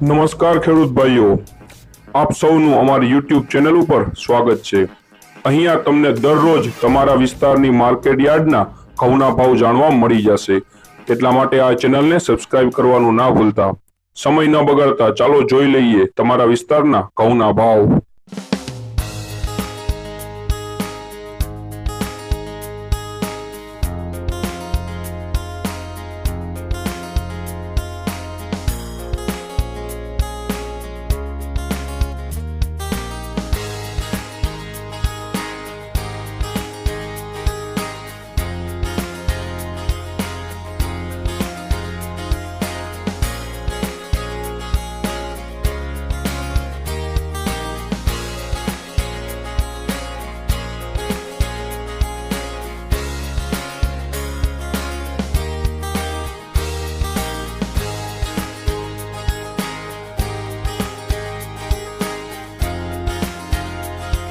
નમસ્કાર ખેડૂત ભાઈઓ, આપ સૌનું અમારી YouTube ચેનલ ઉપર સ્વાગત છે। અહીંયા તમને દરરોજ તમારા વિસ્તારની માર્કેટ યાર્ડના ઘઉંના ભાવ જાણવા મળી જશે। એટલા માટે આ ચેનલને સબસ્ક્રાઇબ કરવાનું ના ભૂલતા। સમય ન બગાડતા ચાલો જોઈ લઈએ તમારા વિસ્તારના ઘઉંના ભાવ।